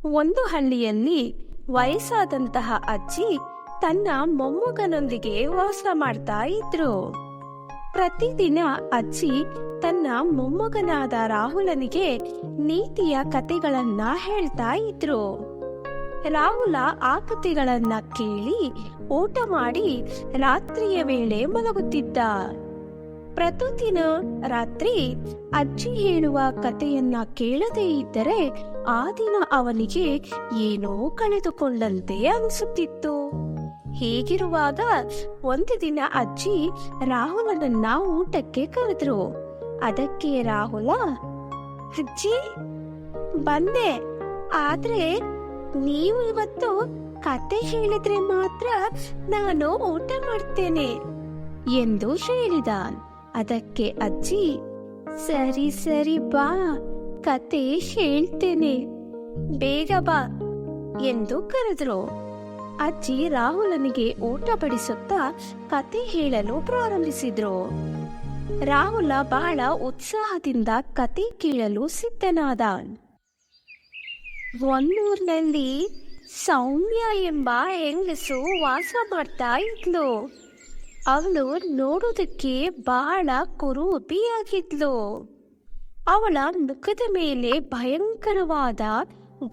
ಒಂದು ಹಳ್ಳಿಯಲ್ಲಿ ವಯಸ್ಸಾದಂತಹ ಅಜ್ಜಿ ತನ್ನ ಮೊಮ್ಮಗನೊಂದಿಗೆ ವಾಸ ಮಾಡ್ತಾ ಇದ್ರು. ಪ್ರತಿದಿನ ಅಜ್ಜಿ ತನ್ನ ಮೊಮ್ಮಗನಾದ ರಾಹುಲನಿಗೆ ನೀತಿಯ ಕತೆಗಳನ್ನ ಹೇಳ್ತಾ ಇದ್ರು. ರಾಹುಲ ಆ ಕತೆಗಳನ್ನ ಕೇಳಿ ಊಟ ಮಾಡಿ ರಾತ್ರಿಯ ವೇಳೆ ಮಲಗುತ್ತಿದ್ದ. ಪ್ರತಿದಿನ ರಾತ್ರಿ ಅಜ್ಜಿ ಹೇಳುವ ಕತೆಯನ್ನ ಕೇಳದೇ ಇದ್ದರೆ ಆ ದಿನ ಅವನಿಗೆ ಏನೋ ಕಳೆದುಕೊಂಡಂತೆ ಅನಿಸುತ್ತಿತ್ತು. ಹೀಗಿರುವಾಗ ಒಂದು ದಿನ ಅಜ್ಜಿ ರಾಹುಲನನ್ನ ಊಟಕ್ಕೆ ಕರೆದ್ರು. ಅದಕ್ಕೆ ರಾಹುಲ, ಅಜ್ಜಿ ಬಂದೆ, ಆದ್ರೆ ನೀವು ಇವತ್ತು ಕತೆ ಹೇಳಿದ್ರೆ ಮಾತ್ರ ನಾನು ಊಟ ಮಾಡ್ತೇನೆ ಎಂದು ಹೇಳಿದ. ಅದಕ್ಕೆ ಅಜ್ಜಿ, ಸರಿ ಸರಿ ಬಾ, ಕತೆ ಹೇಳ್ತೇನೆ, ಬೇಗ ಬಾ ಎಂದು ಕರೆದ್ರು. ಅಜ್ಜಿ ರಾಹುಲನಿಗೆ ಊಟ ಬಡಿಸುತ್ತಾ ಕತೆ ಹೇಳಲು ಪ್ರಾರಂಭಿಸಿದ್ರು. ರಾಹುಲ ಬಹಳ ಉತ್ಸಾಹದಿಂದ ಕತೆ ಕೇಳಲು ಸಿದ್ಧನಾದ. ಒಂದೂರಿನಲ್ಲಿ ಸೌಮ್ಯ ಎಂಬ ಹೆಂಗಸು ವಾಸ ಮಾಡ್ತಾ ಇದ್ಲು. ಅವಳು ನೋಡೋದಕ್ಕೆ ಬಹಳ ಕುರೂಪಿಯಾಗಿದ್ಲು. ಅವಳ ಮುಖದ ಮೇಲೆ ಭಯಂಕರವಾದ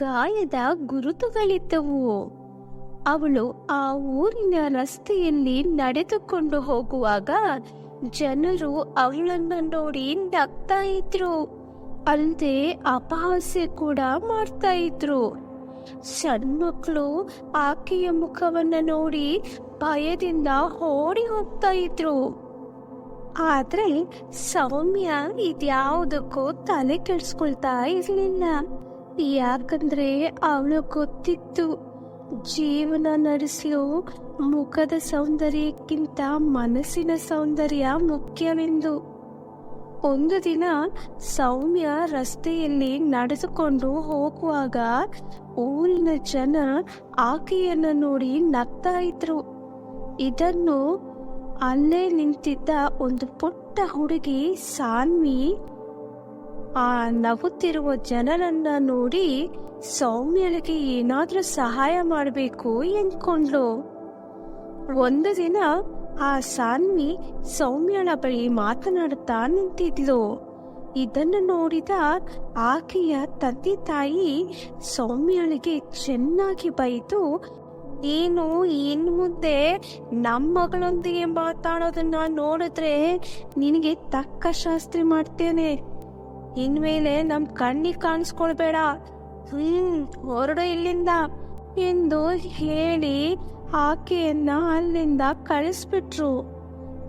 ಗಾಯದ ಗುರುತುಗಳಿದ್ದವು. ಅವಳು ಆ ಊರಿನ ರಸ್ತೆಯಲ್ಲಿ ನಡೆದುಕೊಂಡು ಹೋಗುವಾಗ ಜನರು ಅವಳನ್ನು ನೋಡಿ ನಗ್ತಾ ಇದ್ರು, ಅಲ್ಲದೆ ಅಪಹಾಸ್ಯ ಕೂಡ ಮಾಡ್ತಾ ಇದ್ರು. ಸಣ್ಣ ಮಕ್ಕಳು ಆಕೆಯ ಮುಖವನ್ನ ನೋಡಿ ಭಯದಿಂದ ಓಡಿ ಹೋಗ್ತಾ ಇದ್ರು. ಆದ್ರೆ ಸೌಮ್ಯ ಇದ್ಯಾವುದಕ್ಕೂ ತಲೆ ಕೆಡಿಸ್ಕೊಳ್ತಾ ಇರ್ಲಿಲ್ಲ. ಯಾಕಂದ್ರೆ ಅವಳು ಗೊತ್ತಿತ್ತು, ಜೀವನ ನಡೆಸಲು ಮುಖದ ಸೌಂದರ್ಯಕ್ಕಿಂತ ಮನಸ್ಸಿನ ಸೌಂದರ್ಯ ಮುಖ್ಯವೆಂದು. ಒಂದು ದಿನ ಸೌಮ್ಯ ರಸ್ತೆಯಲ್ಲಿ ನಡೆದುಕೊಂಡು ಹೋಗುವಾಗ ಊರಿನ ಜನ ಆಕೆಯನ್ನು ನೋಡಿ ನಗ್ತಾ ಇದ್ರು. ಇದನ್ನು ಅಲ್ಲೇ ನಿಂತಿದ್ದ ಒಂದು ಪುಟ್ಟ ಹುಡುಗಿ ಸಾನ್ವಿ ಆ ನಗುತ್ತಿರುವ ಜನರನ್ನ ನೋಡಿ ಸೌಮ್ಯಳಿಗೆ ಏನಾದ್ರೂ ಸಹಾಯ ಮಾಡಬೇಕು ಎಂದ್ಕೊಂಡ್ಲು. ಒಂದು ದಿನ ಆ ಸಾನ್ವಿ ಸೌಮ್ಯಳ ಬಳಿ ಮಾತನಾಡುತ್ತಾ ನಿಂತಿದ್ಲು. ಇದನ್ನು ನೋಡಿದ ಆಕೆಯ ತಂದೆ ತಾಯಿ ಸೌಮ್ಯಳಿಗೆ ಚೆನ್ನಾಗಿ ಬೈದು, ನೀನು ಇನ್ನು ಮುಂದೆ ನಮ್ಮ ಮಗಳೊಂದಿಗೆ ಮಾತಾಡೋದನ್ನ ನೋಡಿದ್ರೆ ನಿನಗೆ ತಕ್ಕ ಶಾಸ್ತ್ರಿ ಮಾಡ್ತೇನೆ, ಇನ್ಮೇಲೆ ನಮ್ ಕಣ್ಣಿಗೆ ಕಾಣಿಸ್ಕೊಳ್ಬೇಡ, ಹೊರಡು ಇಲ್ಲಿಂದ ಎಂದು ಹೇಳಿ ಆಕೆಯನ್ನ ಅಲ್ಲಿಂದ ಕಳಿಸ್ಬಿಟ್ರು.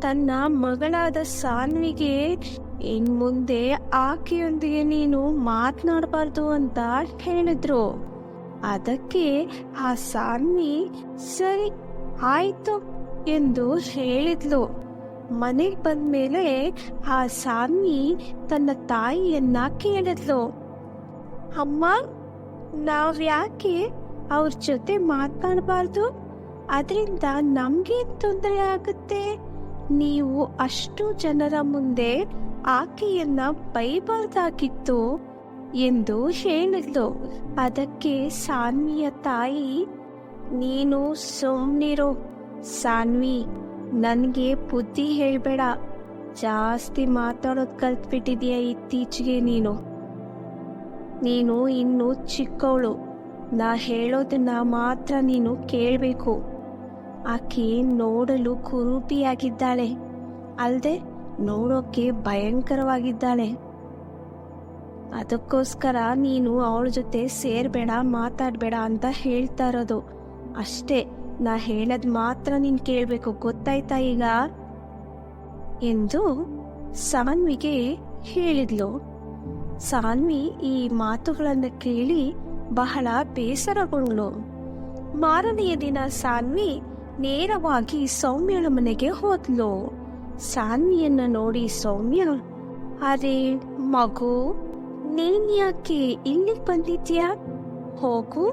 ತನ್ನ ಮಗಳಾದ ಸಾನ್ವಿಗೆ ಇನ್ ಮುಂದೆ ಆಕೆಯೊಂದಿಗೆ ನೀನು ಮಾತನಾಡಬಾರ್ದು ಅಂತ ಹೇಳಿದ್ರು. ಅದಕ್ಕೆ ಆ ಸಾನ್ವಿ ಸರಿ ಆಯ್ತು ಎಂದು ಹೇಳಿದ್ಲು. ಮನೆಗೆ ಬಂದ್ಮೇಲೆ ಆ ಸಾನ್ವಿ ತನ್ನ ತಾಯಿಯನ್ನ ಕೇಳಿದ್ಲು, ಅಮ್ಮ, ನಾವ್ಯಾಕೆ ಅವ್ರ ಜೊತೆ ಮಾತನಾಡಬಾರ್ದು? ಅದರಿಂದ ನಮ್ಗೆ ತೊಂದರೆ ಆಗುತ್ತೆ. ನೀವು ಅಷ್ಟು ಜನರ ಮುಂದೆ ಆಕೆಯನ್ನ ಬೈಬಾರ್ದಾಗಿತ್ತು ಎಂದು ಹೇಳಿದ್ಲು. ಅದಕ್ಕೆ ಸಾನ್ವಿಯ ತಾಯಿ, ನೀನು ಸುಮ್ನಿರು ಸಾನ್ವಿ, ನನ್ಗೆ ಬುದ್ಧಿ ಹೇಳ್ಬೇಡ, ಜಾಸ್ತಿ ಮಾತಾಡೋದ್ ಕಲ್ತ್ಬಿಟ್ಟಿದೀಯ ಇತ್ತೀಚೆಗೆ. ನೀನು ಇನ್ನು ಚಿಕ್ಕವಳು, ನಾ ಹೇಳೋದನ್ನ ಮಾತ್ರ ನೀನು ಕೇಳಬೇಕು. ಆಕೆ ನೋಡಲು ಕುರೂಪಿಯಾಗಿದ್ದಾಳೆ, ಅಲ್ಲದೆ ನೋಡೋಕೆ ಭಯಂಕರವಾಗಿದ್ದಾಳೆ. ಅದಕ್ಕೋಸ್ಕರ ನೀನು ಅವಳ ಜೊತೆ ಸೇರ್ಬೇಡ, ಮಾತಾಡಬೇಡ ಅಂತ ಹೇಳ್ತಾ ಇರೋದು ಅಷ್ಟೇ. ನಾ ಹೇಳದ್ ಮಾತ್ರ ನೀನ್ ಕೇಳಬೇಕು, ಗೊತ್ತಾಯ್ತಾ ಈಗ ಎಂದು ಸಾನ್ವಿಗೆ ಹೇಳಿದ್ಲು. ಸಾನ್ವಿ ಈ ಮಾತುಗಳನ್ನು ಕೇಳಿ ಬಹಳ ಬೇಸರಗೊಂಡ್ಳು. ಮಾರನೆಯ ದಿನ ಸಾನ್ವಿ ನೇರವಾಗಿ ಸೌಮ್ಯಳ ಮನೆಗೆ ಹೋದ್ಲು. ಸಾನ್ವಿಯನ್ನ ನೋಡಿ ಸೌಮ್ಯ, ಅರೆ ಮಗು, ನೀನ್ ಯಾಕೆ ಇಲ್ಲಿಗೆ ಬಂದಿದ್ಯಾ? ಹೋಗು,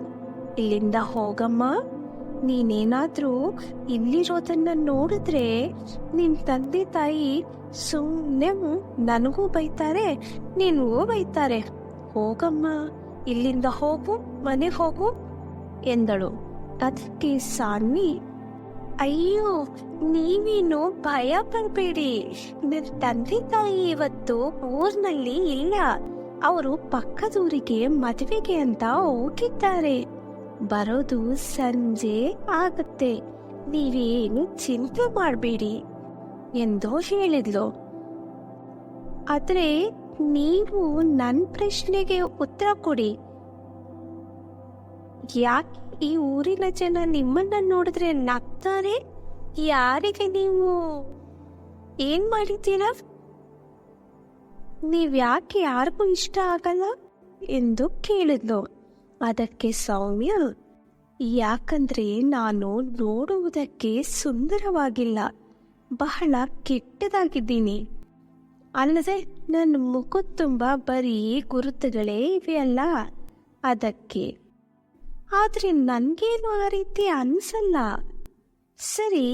ಇಲ್ಲಿಂದ ಹೋಗಮ್ಮ. ನೀನೇನಾದ್ರೂ ಇಲ್ಲಿರೋದನ್ನ ನೋಡಿದ್ರೆ ನಿನ್ ತಂದೆ ತಾಯಿ ಸುಮ್ಮನೆ ನನಗೂ ಬೈತಾರೆ, ನಿನಗೂ ಬೈತಾರೆ. ಹೋಗಮ್ಮ ಇಲ್ಲಿಂದ ಹೋಗು, ಮನೆಗೆ ಹೋಗು ಎಂದಳು. ಅದಕ್ಕೆ ಸಾನ್ವಿ, ಅಯ್ಯೋ ನೀವೇನು ಭಯ ಪಡಬೇಡಿ, ನನ್ನ ತಂದೆ ತಾಯಿ ಇವತ್ತು ಊರಿನಲ್ಲಿ ಇಲ್ಲ, ಅವರು ಪಕ್ಕದೂರಿಗೆ ಮದುವೆಗೆ ಅಂತ ಹೋಗಿದ್ದಾರೆ, ಬರೋದು ಸಂಜೆ ಆಗುತ್ತೆ, ನೀವೇನು ಚಿಂತೆ ಮಾಡಬೇಡಿ ಎಂದು ಹೇಳಿದ್ಲು. ಆದ್ರೆ ನೀವು ನನ್ನ ಪ್ರಶ್ನೆಗೆ ಉತ್ತರ ಕೊಡಿ, ಯಾಕೆ ಈ ಊರಿನ ಜನ ನಿಮ್ಮನ್ನ ನೋಡಿದ್ರೆ ನಗ್ತಾರೆ? ಯಾರಿಗೆ ನೀವು ಏನ್ ಮಾಡಿದ್ದೀರಾ? ನೀವ್ಯಾಕೆ ಯಾರಿಗೂ ಇಷ್ಟ ಆಗಲ್ಲ ಎಂದು ಕೇಳಿದ್ಲು. ಅದಕ್ಕೆ ಸೌಮ್ಯ, ಯಾಕಂದ್ರೆ ನಾನು ನೋಡುವುದಕ್ಕೆ ಸುಂದರವಾಗಿಲ್ಲ, ಬಹಳ ಕೆಟ್ಟದಾಗಿದ್ದೀನಿ, ಅಲ್ಲದೆ ನನ್ನ ಮುಖದ ತುಂಬ ಬರೀ ಗುರುತುಗಳೇ ಇವೆಯಲ್ಲ, ಅದಕ್ಕೆ. ಆದ್ರೆ ನನ್ಗೇನು ಆ ರೀತಿ ಅನ್ಸಲ್ಲ. ಸರಿ,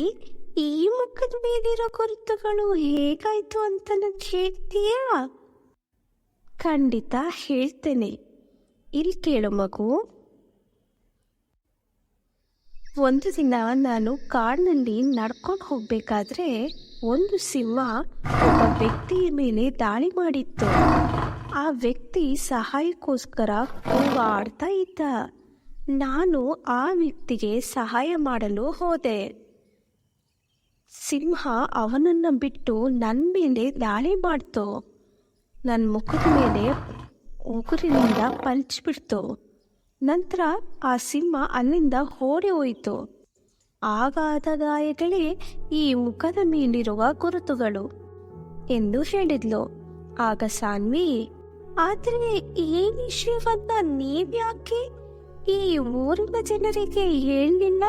ಈ ಮುಖದ ಮೇಲಿರೋ ಗುರುತುಗಳು ಹೇಗಾಯ್ತು ಅಂತ ನನಗೆ ಹೇಳ್ತೀಯಾ? ಖಂಡಿತ ಹೇಳ್ತೇನೆ, ಇಲ್ಲಿ ಕೇಳು ಮಗು. ಒಂದು ದಿನ ನಾನು ಕಾಡಿನಲ್ಲಿ ನಡ್ಕೊಂಡು ಹೋಗ್ಬೇಕಾದ್ರೆ ಒಂದು ಸಿಂಹ ಒಬ್ಬ ವ್ಯಕ್ತಿಯ ಮೇಲೆ ದಾಳಿ ಮಾಡಿತ್ತು. ಆ ವ್ಯಕ್ತಿ ಸಹಾಯಕ್ಕೋಸ್ಕರ ಕೂಗಾಡ್ತಾ ಇದ್ದ. ನಾನು ಆ ವ್ಯಕ್ತಿಗೆ ಸಹಾಯ ಮಾಡಲು ಹೋದೆ. ಸಿಂಹ ಅವನನ್ನು ಬಿಟ್ಟು ನನ್ನ ಮೇಲೆ ದಾಳಿ ಮಾಡ್ತು. ನನ್ನ ಮುಖದ ಮೇಲೆ ಉಗುರಿನಿಂದ ಪಲ್ಚಿಬಿಡ್ತು. ನಂತರ ಆ ಸಿಂಹ ಅಲ್ಲಿಂದ ಓಡಿ ಹೋಯಿತು. ಆಗಾದ ಗಾಯಗಳೇ ಈ ಮುಖದ ಮೇಲಿರುವ ಗುರುತುಗಳು ಎಂದು ಹೇಳಿದ್ಲು. ಆಗ ಸಾನ್ವಿ, ಆದರೆ ಈ ವಿಷಯವನ್ನ ನೀವ್ಯಾಕೆ ಈ ಊರಿನ ಜನರಿಗೆ ಹೇಳಲಿಲ್ಲ?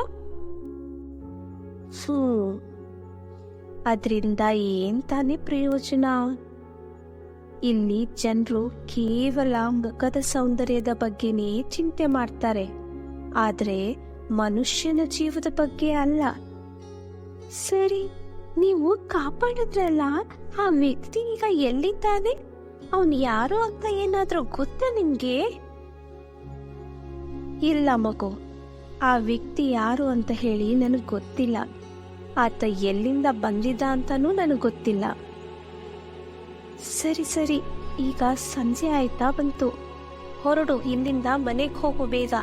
ಅದರಿಂದ ಏನ್ ತಾನೇ ಪ್ರಯೋಜನ? ಇಲ್ಲಿ ಜನರು ಕೇವಲ ಮುಖದ ಸೌಂದರ್ಯದ ಬಗ್ಗೆನೇ ಚಿಂತೆ ಮಾಡ್ತಾರೆ, ಆದ್ರೆ ಮನುಷ್ಯನ ಜೀವದ ಬಗ್ಗೆ ಅಲ್ಲ. ಸರಿ, ನೀವು ಕಾಪಾಡಿದ್ರಲ್ಲ, ಆ ವ್ಯಕ್ತಿ ಈಗ ಎಲ್ಲಿದ್ದಾನೆ? ಅವನು ಯಾರು ಅಂತ ಏನಾದ್ರೂ ಗೊತ್ತಾ ನಿಮ್ಗೆ? ಇಲ್ಲ ಮಗು, ಆ ವ್ಯಕ್ತಿ ಯಾರು ಅಂತ ಹೇಳಿ ನನಗೆ ಗೊತ್ತಿಲ್ಲ. ಆತ ಎಲ್ಲಿಂದ ಬಂದಿದ್ದ ಅಂತಾನೂ ನನಗೆ ಗೊತ್ತಿಲ್ಲ. ಸರಿ ಸರಿ, ಈಗ ಸಂಜೆ ಆಯ್ತಾ ಬಂತು, ಹೊರಡು, ಇಲ್ಲಿಂದ ಮನೆಗೆ ಹೋಗು ಬೇಗ,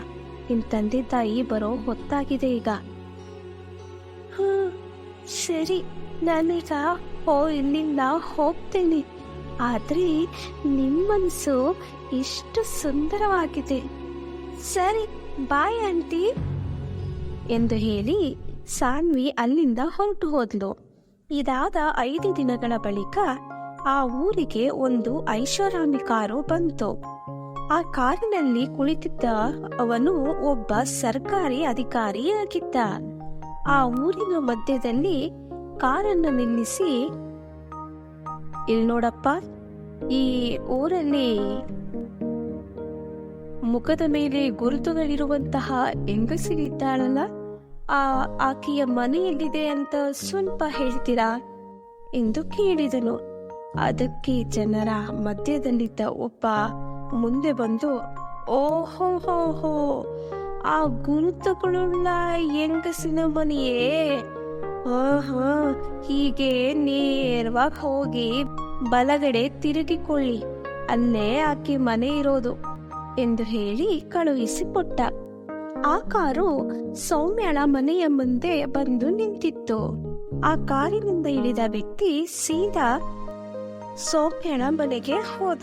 ನಿನ್ ತಂದೆ ತಾಯಿ ಬರೋ ಹೊತ್ತಾಗಿದೆ ಈಗ. ಸರಿ, ನಾನೀಗ ಇಲ್ಲಿಂದ ಹೋಗ್ತೇನೆ, ಆದ್ರೆ ನಿಮ್ಮನ್ಸು ಇಷ್ಟು ಸುಂದರವಾಗಿದೆ. ಸರಿ, ಬಾಯ್ ಆಂಟಿ ಎಂದು ಹೇಳಿ ಸಾನ್ವಿ ಅಲ್ಲಿಂದ ಹೊರಟು ಹೋದ್ಲು. ಇದಾದ 5 ದಿನಗಳ ಬಳಿಕ ಆ ಊರಿಗೆ ಒಂದು ಐಷಾರಾಮಿ ಕಾರು ಬಂತು. ಆ ಕಾರಿನಲ್ಲಿ ಕುಳಿತಿದ್ದ ಅವನು ಒಬ್ಬ ಸರ್ಕಾರಿ ಅಧಿಕಾರಿಯಾಗಿದ್ದ. ಆ ಊರಿನ ಮಧ್ಯದಲ್ಲಿ ಕಾರನ್ನು ನಿಲ್ಲಿಸಿ, ಇಲ್ಲಿ ನೋಡಪ್ಪ, ಈ ಊರಲ್ಲಿ ಮುಖದ ಮೇಲೆ ಗುರುತುಗಳಿರುವಂತಹ ಹೆಂಗಸಿದ್ದಾಳಲ್ಲ, ಆಕೆಯ ಮನೆಯಲ್ಲಿದೆ ಅಂತ ಸ್ವಲ್ಪ ಹೇಳ್ತೀರಾ ಎಂದು ಕೇಳಿದನು. ಅದಕ್ಕೆ ಜನರ ಮಧ್ಯದಲ್ಲಿದ್ದ ಒಬ್ಬ ಮುಂದೆ ಬಂದು, ಓಹೋ ಹೋ ಹೋ, ಆ ಗುರುತುಗಳುಳ್ಳ ಹೆಂಗಸಿನ ಮನೆಯೇ? ಹೀಗೆ ನೇರವಾಗಿ ಹೋಗಿ ಬಲಗಡೆ ತಿರುಗಿಕೊಳ್ಳಿ, ಅಲ್ಲೇ ಆಕೆ ಮನೆ ಇರೋದು ಎಂದು ಹೇಳಿ ಕಳುಹಿಸಿಕೊಟ್ಟ. ಆ ಕಾರು ಸೌಮ್ಯಳ ಮನೆಯ ಮುಂದೆ ಬಂದು ನಿಂತಿತ್ತು. ಆ ಕಾರಿನಿಂದ ಇಳಿದ ವ್ಯಕ್ತಿ ಸೀದಾ ಸೌಮ್ಯಳ ಮನೆಗೆ ಹೋದ.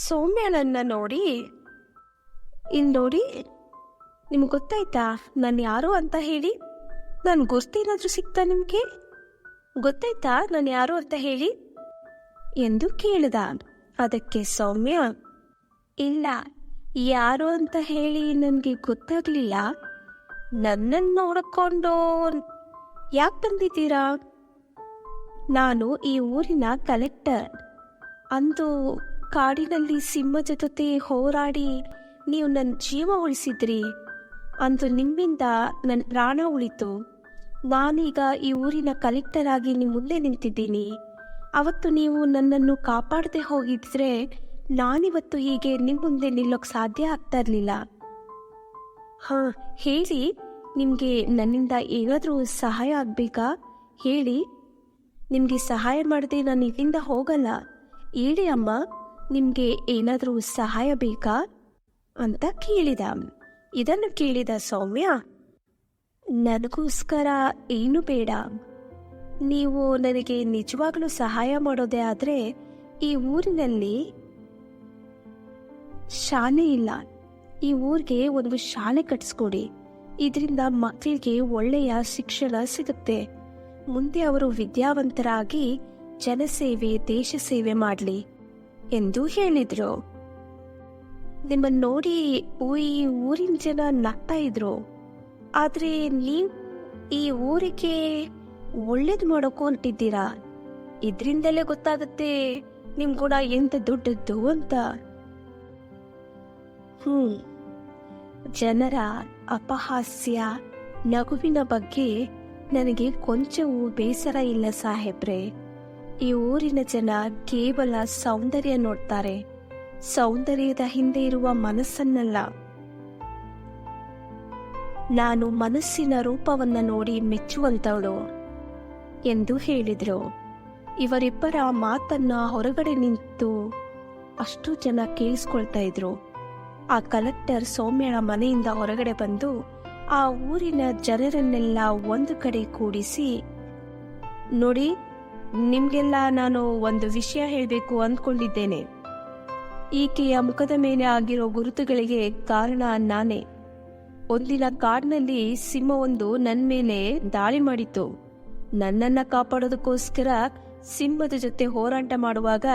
ಸೌಮ್ಯಳನ್ನ ನೋಡಿ, ಇಲ್ಲಿ ನೋಡಿ, ನಿಮ್ಗೆ ಗೊತ್ತಾಯ್ತಾ ನಾನು ಯಾರು ಅಂತ ಹೇಳಿ? ನನ್ನ ಗುರ್ತೇನಾದ್ರೂ ಸಿಕ್ತಾ ನಿಮ್ಗೆ? ಗೊತ್ತಾಯ್ತಾ ನಾನು ಯಾರು ಅಂತ ಹೇಳಿ ಎಂದು ಕೇಳಿದ. ಅದಕ್ಕೆ ಸೌಮ್ಯ, ಇಲ್ಲ, ಯಾರು ಅಂತ ಹೇಳಿ ನನಗೆ ಗೊತ್ತಾಗ್ಲಿಲ್ಲ, ನನ್ನನ್ನು ನೋಡಿಕೊಂಡು ಯಾಕೆ ಬಂದಿದ್ದೀರಾ? ನಾನು ಈ ಊರಿನ ಕಲೆಕ್ಟರ್. ಅಂದು ಕಾಡಿನಲ್ಲಿ ಸಿಂಹದ ಜೊತೆ ಹೋರಾಡಿ ನೀವು ನನ್ನ ಜೀವ ಉಳಿಸಿದ್ರಿ. ಅಂದು ನಿಮ್ಮಿಂದ ನನ್ನ ಪ್ರಾಣ ಉಳಿತು. ನಾನೀಗ ಈ ಊರಿನ ಕಲೆಕ್ಟರ್ ಆಗಿ ನಿಮ್ಮ ಮುಂದೆ ನಿಂತಿದ್ದೀನಿ. ಅವತ್ತು ನೀವು ನನ್ನನ್ನು ಕಾಪಾಡದೆ ಹೋಗಿದ್ರೆ ನಾನಿವತ್ತು ಹೀಗೆ ನಿಮ್ಮ ಮುಂದೆ ನಿಲ್ಲೋಕ್ ಸಾಧ್ಯ ಆಗ್ತಾ ಇರಲಿಲ್ಲ. ಹಾ, ಹೇಳಿ, ನಿಮಗೆ ನನ್ನಿಂದ ಏನಾದರೂ ಸಹಾಯ ಆಗಬೇಕಾ? ಹೇಳಿ, ನಿಮಗೆ ಸಹಾಯ ಮಾಡದೆ ನಾನು ಇಲ್ಲಿಂದ ಹೋಗಲ್ಲ. ಹೇಳಿ ಅಮ್ಮ, ನಿಮಗೆ ಏನಾದರೂ ಸಹಾಯ ಬೇಕಾ ಅಂತ ಕೇಳಿದ. ಇದನ್ನು ಕೇಳಿದ ಸೌಮ್ಯ, ನನಗೋಸ್ಕರ ಏನು ಬೇಡ. ನೀವು ನನಗೆ ನಿಜವಾಗ್ಲೂ ಸಹಾಯ ಮಾಡೋದೇ ಆದರೆ ಈ ಊರಿನಲ್ಲಿ ಶಾಲೆ ಇಲ್ಲ. ಈ ಊರಿಗೆ ಒಂದು ಶಾಲೆ ಕಟ್ಸ್ಕೊಡಿ. ಇದರಿಂದ ಮಕ್ಕಳಿಗೆ ಒಳ್ಳೆಯ ಶಿಕ್ಷಣ ಸಿಗುತ್ತೆ. ಮುಂದೆ ಅವರು ವಿದ್ಯಾವಂತರಾಗಿ ಜನಸೇವೆ, ದೇಶ ಸೇವೆ ಮಾಡಲಿ ಎಂದು ಹೇಳಿದ್ರು. ನಿಮ್ಮನ್ನು ನೋಡಿ ಈ ಊರಿನ ಜನ ನಗ್ತಾ ಇದ್ರು. ಆದ್ರೆ ನೀವು ಈ ಊರಿಗೆ ಒಳ್ಳೇದು ಮಾಡೋಕು ಹೊರಟಿದ್ದೀರಾ. ಇದರಿಂದಲೇ ಗೊತ್ತಾಗುತ್ತೆ ನಿಮ್ ಗುಣ ಎಂತ ದೊಡ್ಡದ್ದು ಅಂತ. ಜನರ ಅಪಹಾಸ್ಯ, ನಗುವಿನ ಬಗ್ಗೆ ನನಗೆ ಕೊಂಚವೂ ಬೇಸರ ಇಲ್ಲ ಸಾಹೇಬ್ರೆ. ಈ ಊರಿನ ಜನ ಕೇವಲ ಸೌಂದರ್ಯ ನೋಡ್ತಾರೆ, ಸೌಂದರ್ಯದ ಹಿಂದೆ ಇರುವ ಮನಸ್ಸನ್ನಲ್ಲ. ನಾನು ಮನಸ್ಸಿನ ರೂಪವನ್ನ ನೋಡಿ ಮೆಚ್ಚುವಂತವಳು ಎಂದು ಹೇಳಿದ್ರು. ಇವರಿಬ್ಬರ ಮಾತನ್ನ ಹೊರಗಡೆ ನಿಂತು ಅಷ್ಟು ಜನ ಕೇಳಿಸ್ಕೊಳ್ತಾ ಇದ್ರು. ಆ ಕಲೆಕ್ಟರ್ ಸೌಮ್ಯಳ ಮನೆಯಿಂದ ಹೊರಗಡೆ ಬಂದು ಆ ಊರಿನ ಜನರನ್ನೆಲ್ಲ ಒಂದು ಕಡೆ ಕೂಡಿಸಿ, ನೋಡಿ, ನಿಮ್ಗೆಲ್ಲ ನಾನು ಒಂದು ವಿಷಯ ಹೇಳಬೇಕು ಅಂದ್ಕೊಂಡಿದ್ದೇನೆ. ಈಕೆಯ ಮುಖದ ಮೇಲೆ ಆಗಿರೋ ಗುರುತುಗಳಿಗೆ ಕಾರಣ ನಾನೇ. ಒಂದಿನ ಕಾಡಿನಲ್ಲಿ ಸಿಂಹವೊಂದು ನನ್ನ ಮೇಲೆ ದಾಳಿ ಮಾಡಿತ್ತು. ನನ್ನನ್ನ ಕಾಪಾಡೋದಕ್ಕೋಸ್ಕರ ಸಿಂಹದ ಜೊತೆ ಹೋರಾಟ ಮಾಡುವಾಗ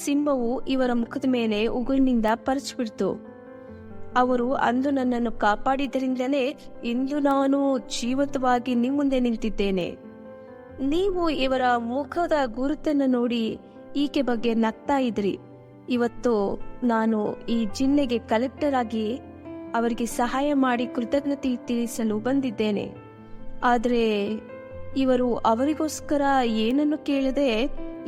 ಸಿಂಹವು ಇವರ ಮುಖದ ಮೇಲೆ ಉಗುರಿನಿಂದ ಪರಚಿಬಿಡ್ತು. ಅವರು ಅಂದು ನನ್ನನ್ನು ಕಾಪಾಡಿದ್ದರಿಂದಲೇ ಇಂದು ನಾನು ಜೀವಂತವಾಗಿ ನಿಮ್ಮ ಮುಂದೆ ನಿಂತಿದ್ದೇನೆ. ನೀವು ಇವರ ಮುಖದ ಗುರುತನ್ನು ನೋಡಿ ಈಕೆ ಬಗ್ಗೆ ನಗ್ತಾ ಇದ್ರಿ. ಇವತ್ತು ನಾನು ಈ ಜಿಲ್ಲೆಗೆ ಕಲೆಕ್ಟರ್ ಆಗಿ ಅವರಿಗೆ ಸಹಾಯ ಮಾಡಿ ಕೃತಜ್ಞತೆ ತಿಳಿಸಲು ಬಂದಿದ್ದೇನೆ. ಆದರೆ ಇವರು ಅವರಿಗೋಸ್ಕರ ಏನನ್ನು ಕೇಳದೆ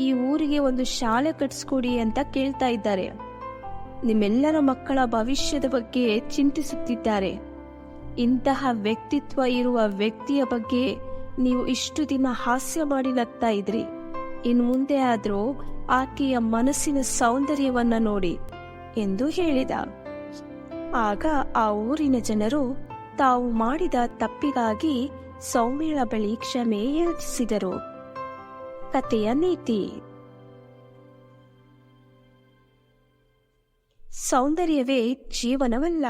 ಈ ಊರಿಗೆ ಒಂದು ಶಾಲೆ ಕಟ್ಸ್ಕೊಡಿ ಅಂತ ಕೇಳ್ತಾ ಇದ್ದಾರೆ. ನಿಮ್ಮೆಲ್ಲರ ಮಕ್ಕಳ ಭವಿಷ್ಯದ ಬಗ್ಗೆ ಚಿಂತಿಸುತ್ತಿದ್ದಾರೆ. ಇಂತಹ ವ್ಯಕ್ತಿತ್ವ ಇರುವ ವ್ಯಕ್ತಿಯ ಬಗ್ಗೆ ನೀವು ಇಷ್ಟು ದಿನ ಹಾಸ್ಯ ಮಾಡಿ ನಗ್ತಾ ಇದ್ರಿ. ಇನ್ನು ಮುಂದೆ ಆದ್ರೂ ಆಕೆಯ ಮನಸ್ಸಿನ ಸೌಂದರ್ಯವನ್ನ ನೋಡಿ ಎಂದು ಹೇಳಿದ. ಆಗ ಆ ಊರಿನ ಜನರು ತಾವು ಮಾಡಿದ ತಪ್ಪಿಗಾಗಿ ಸೌಮ್ಯಳ ಬಳಿ ಕ್ಷಮೆ ಯಾಚಿಸಿದರು. ಕಥೆಯ ನೀತಿ: ಸೌಂದರ್ಯವೇ ಜೀವನವಲ್ಲ.